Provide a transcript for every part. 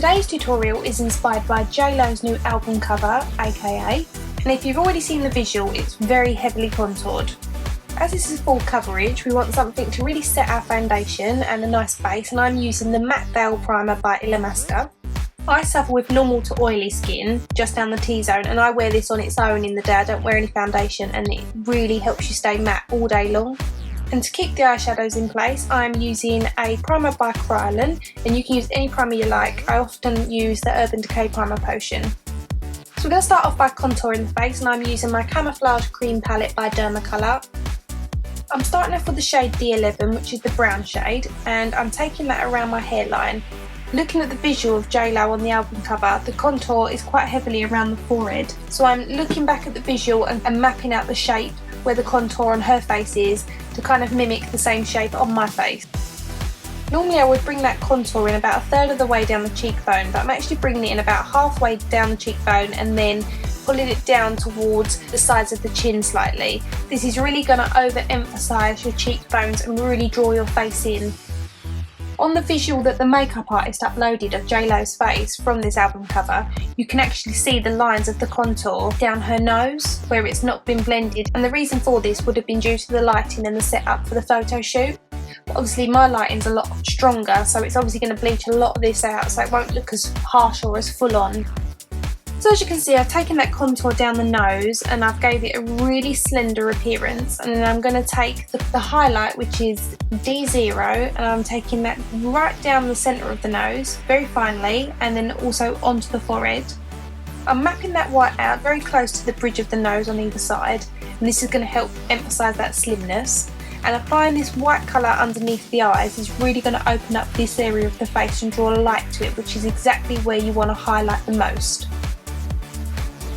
Today's tutorial is inspired by J.Lo's new album cover, A.K.A, and if you've already seen the visual, it's very heavily contoured. As this is full coverage, we want something to really set our foundation and a nice base, and I'm using the Matte Veil Primer by Illamasqua. I suffer with normal to oily skin, just down the T-zone, and I wear this on its own in the day. I don't wear any foundation, and it really helps you stay matte all day long. And to keep the eyeshadows in place, I'm using a primer by Kryolan, and you can use any primer you like. I often use the Decay Primer Potion. So we're going to start off by contouring the face, and I'm using my Camouflage Cream palette by Derma Color. I'm starting off with the shade D11, which is the brown shade, and I'm taking that around my hairline. Looking at the visual of J.Lo on the album cover, the contour is quite heavily around the forehead. So I'm looking back at the visual and mapping out the shape where the contour on her face is to kind of mimic the same shape on my face. Normally I would bring that contour in about a third of the way down the cheekbone, but I'm actually bringing it in about halfway down the cheekbone and then pulling it down towards the sides of the chin slightly. This is really going to overemphasise your cheekbones and really draw your face in. On the visual that the makeup artist uploaded of J.Lo's face from this album cover, you can actually see the lines of the contour down her nose where it's not been blended, and the reason for this would have been due to the lighting and the setup for the photo shoot. But obviously my lighting's a lot stronger, so it's obviously going to bleach a lot of this out, so it won't look as harsh or as full on. So as you can see, I've taken that contour down the nose and I've gave it a really slender appearance, and then I'm going to take the highlight, which is D0, and I'm taking that right down the centre of the nose very finely, and then also onto the forehead. I'm mapping that white out very close to the bridge of the nose on either side, and this is going to help emphasise that slimness. And applying this white colour underneath the eyes is really going to open up this area of the face and draw light to it, which is exactly where you want to highlight the most.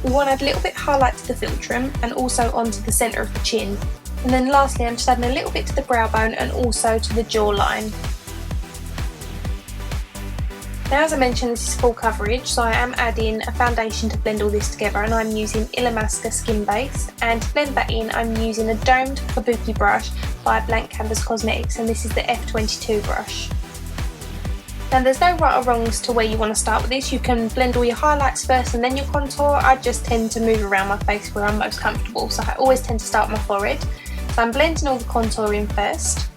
We want to add a little bit of highlight to the philtrum and also onto the centre of the chin. And then lastly, I'm just adding a little bit to the brow bone and also to the jawline. Now, as I mentioned, this is full coverage, so I am adding a foundation to blend all this together, and I'm using Illamasqua Skin Base, and to blend that in I'm using a domed Kabuki brush by Blank Canvas Cosmetics, and this is the F22 brush. Now, there's no right or wrongs to where you want to start with this. You can blend all your highlights first and then your contour. I just tend to move around my face where I'm most comfortable, so I always tend to start with my forehead. So I'm blending all the contour in first,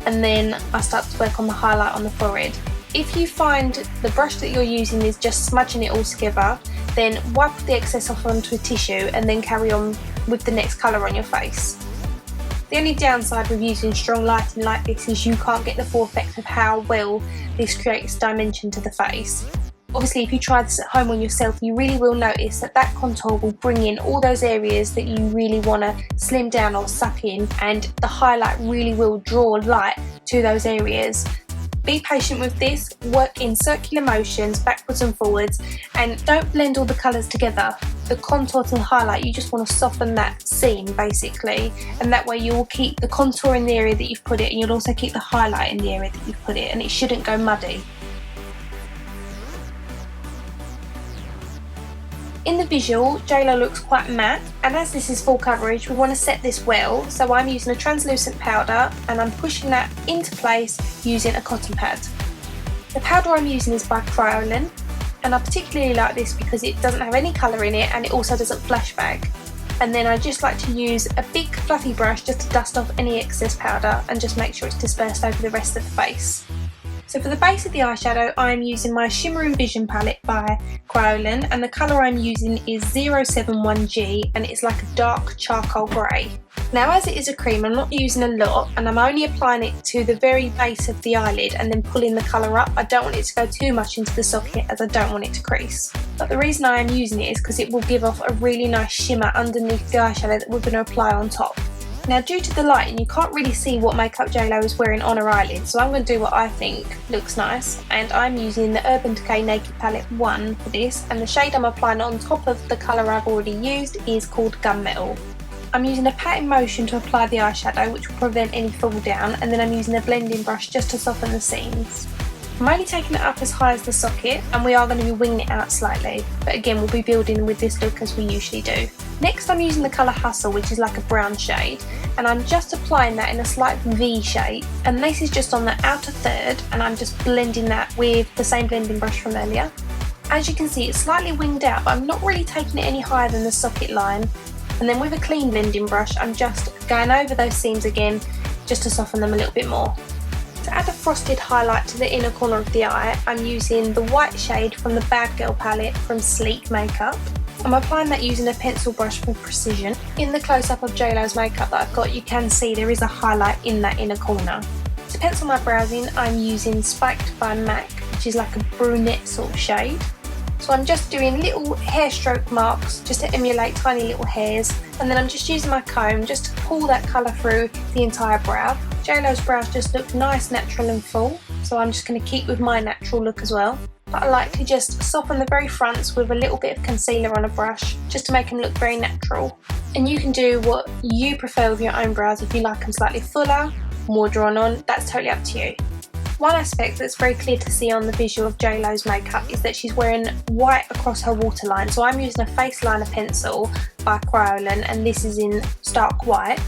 and then I start to work on the highlight on the forehead. If you find the brush that you're using is just smudging it all together, then wipe the excess off onto a tissue and then carry on with the next colour on your face. The only downside with using strong lighting like this is you can't get the full effect of how well this creates dimension to the face. Obviously, if you try this at home on yourself, you really will notice that that contour will bring in all those areas that you really want to slim down or suck in, and the highlight really will draw light to those areas. Be patient with this, work in circular motions backwards and forwards, and don't blend all the colours together. The contour to the highlight, you just want to soften that seam basically, and that way you will keep the contour in the area that you've put it, and you'll also keep the highlight in the area that you've put it, and it shouldn't go muddy. In the visual, J.Lo looks quite matte, and as this is full coverage, we want to set this well, so I'm using a translucent powder and I'm pushing that into place using a cotton pad. The powder I'm using is by Kryolan, and I particularly like this because it doesn't have any colour in it and it also doesn't flashback. And then I just like to use a big fluffy brush just to dust off any excess powder and just make sure it's dispersed over the rest of the face. So for the base of the eyeshadow, I'm using my Shimmering Vision palette by Kryolan, and the colour I'm using is 071G, and it's like a dark charcoal grey. Now, as it is a cream, I'm not using a lot, and I'm only applying it to the very base of the eyelid and then pulling the colour up. I don't want it to go too much into the socket as I don't want it to crease. But the reason I am using it is because it will give off a really nice shimmer underneath the eyeshadow that we're going to apply on top. Now, due to the lighting, you can't really see what makeup J.Lo is wearing on her eyelid, so I'm going to do what I think looks nice, and I'm using the Decay Naked Palette 1 for this, and the shade I'm applying on top of the colour I've already used is called Gunmetal. I'm using a patting motion to apply the eyeshadow, which will prevent any fall down, and then I'm using a blending brush just to soften the seams. I'm only taking it up as high as the socket, and we are going to be winging it out slightly, but again we'll be building with this look as we usually do. Next I'm using the colour Hustle, which is like a brown shade, and I'm just applying that in a slight V shape, and this is just on the outer third, and I'm just blending that with the same blending brush from earlier. As you can see, it's slightly winged out, but I'm not really taking it any higher than the socket line, and then with a clean blending brush I'm just going over those seams again just to soften them a little bit more. To add a frosted highlight to the inner corner of the eye, I'm using the white shade from the Bad Girl palette from Sleek Makeup. I'm applying that using a pencil brush for precision. In the close-up of J.Lo's makeup that I've got, you can see there is a highlight in that inner corner. To pencil my brows in, I'm using Spiked by MAC, which is like a brunette sort of shade. So I'm just doing little hair stroke marks just to emulate tiny little hairs, and then I'm just using my comb just to pull that colour through the entire brow. J.Lo's brows just look nice, natural and full, so I'm just going to keep with my natural look as well. But I like to just soften the very fronts with a little bit of concealer on a brush just to make them look very natural. And you can do what you prefer with your own brows. If you like them slightly fuller, more drawn on, that's totally up to you. One aspect that's very clear to see on the visual of J.Lo's makeup is that she's wearing white across her waterline. So I'm using a face liner pencil by Kryolan, and this is in stark white.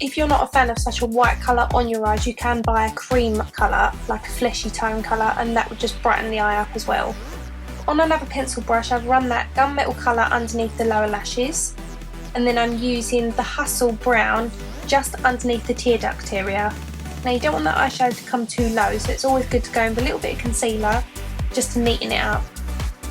If you're not a fan of such a white colour on your eyes, you can buy a cream colour, like a fleshy tone colour, and that would just brighten the eye up as well. On another pencil brush, I've run that Gunmetal colour underneath the lower lashes, and then I'm using the Hustle brown just underneath the tear duct area. Now you don't want the eyeshadow to come too low, so it's always good to go in with a little bit of concealer just to neaten it up.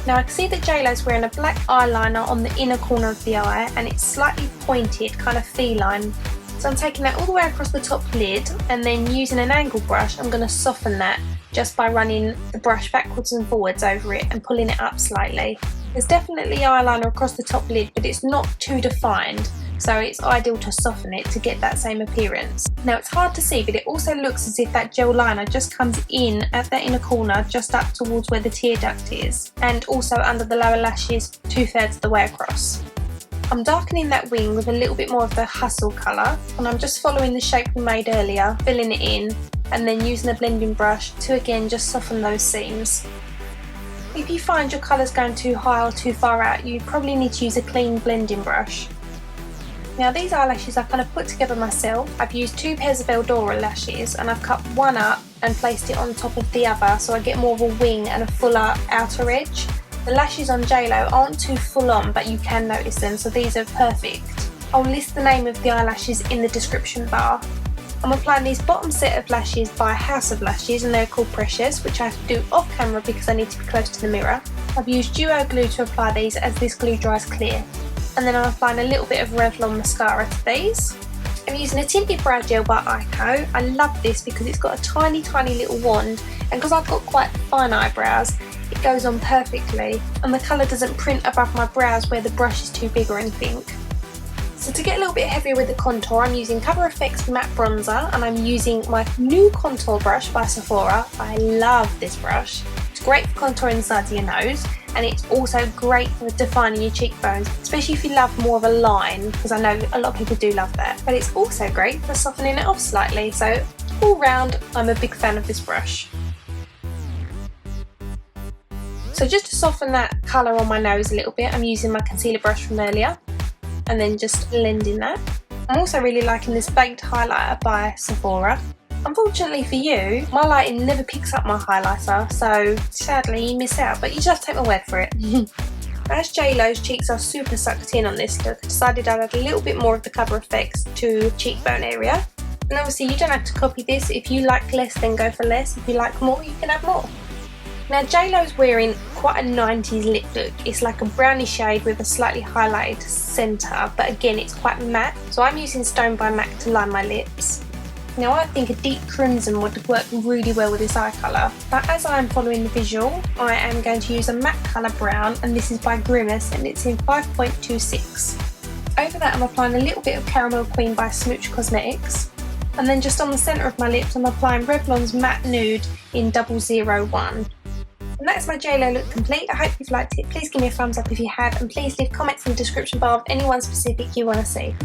Now I can see that J.Lo's wearing a black eyeliner on the inner corner of the eye, and it's slightly pointed, kind of feline. So I'm taking that all the way across the top lid, and then using an angle brush I'm going to soften that just by running the brush backwards and forwards over it and pulling it up slightly. There's definitely eyeliner across the top lid, but it's not too defined, so it's ideal to soften it to get that same appearance. Now it's hard to see, but it also looks as if that gel liner just comes in at the inner corner just up towards where the tear duct is, and also under the lower lashes 2/3 of the way across. I'm darkening that wing with a little bit more of the Hustle colour, and I'm just following the shape we made earlier, filling it in, and then using a blending brush to again just soften those seams. If you find your colours going too high or too far out, you probably need to use a clean blending brush. Now these eyelashes I kind of put together myself. I've used 2 pairs of Eldora lashes, and I've cut one up and placed it on top of the other so I get more of a wing and a fuller outer edge. The lashes on J.Lo aren't too full on, but you can notice them, so these are perfect. I'll list the name of the eyelashes in the description bar. I'm applying these bottom set of lashes by House of Lashes, and they're called Precious, which I have to do off camera because I need to be close to the mirror. I've used duo glue to apply these as this glue dries clear. And then I'm applying a little bit of Revlon mascara to these. I'm using a tinted brow gel by A.K.A. I love this because it's got a tiny little wand, and because I've got quite fine eyebrows, it goes on perfectly, and the colour doesn't print above my brows where the brush is too big or anything. So to get a little bit heavier with the contour, I'm using Cover FX matte bronzer, and I'm using my new contour brush by Sephora. I love this brush. It's great for contouring the sides of your nose, and it's also great for defining your cheekbones, especially if you love more of a line, because I know a lot of people do love that. But it's also great for softening it off slightly, so all round I'm a big fan of this brush. So just to soften that colour on my nose a little bit, I'm using my concealer brush from earlier, and then just blending that. I'm also really liking this baked highlighter by Sephora. Unfortunately for you, my lighting never picks up my highlighter, so sadly you miss out, but you just have to take my word for it. As J.Lo's cheeks are super sucked in on this look, I decided I'd add a little bit more of the Cover FX to cheekbone area. And obviously you don't have to copy this. If you like less, then go for less. If you like more, you can add more. Now J.Lo's wearing quite a 90s lip look. It's like a brownie shade with a slightly highlighted centre, but again it's quite matte. So I'm using Stone by MAC to line my lips. Now I think a deep crimson would work really well with this eye colour, but as I am following the visual, I am going to use a matte colour brown, and this is by Grimace, and it's in 5.26. Over that I'm applying a little bit of Caramel Queen by Smooch Cosmetics, and then just on the centre of my lips I'm applying Revlon's Matte Nude in 001. And that's my J.Lo look complete. I hope you've liked it. Please give me a thumbs up if you have, and please leave comments in the description bar of anyone specific you want to see.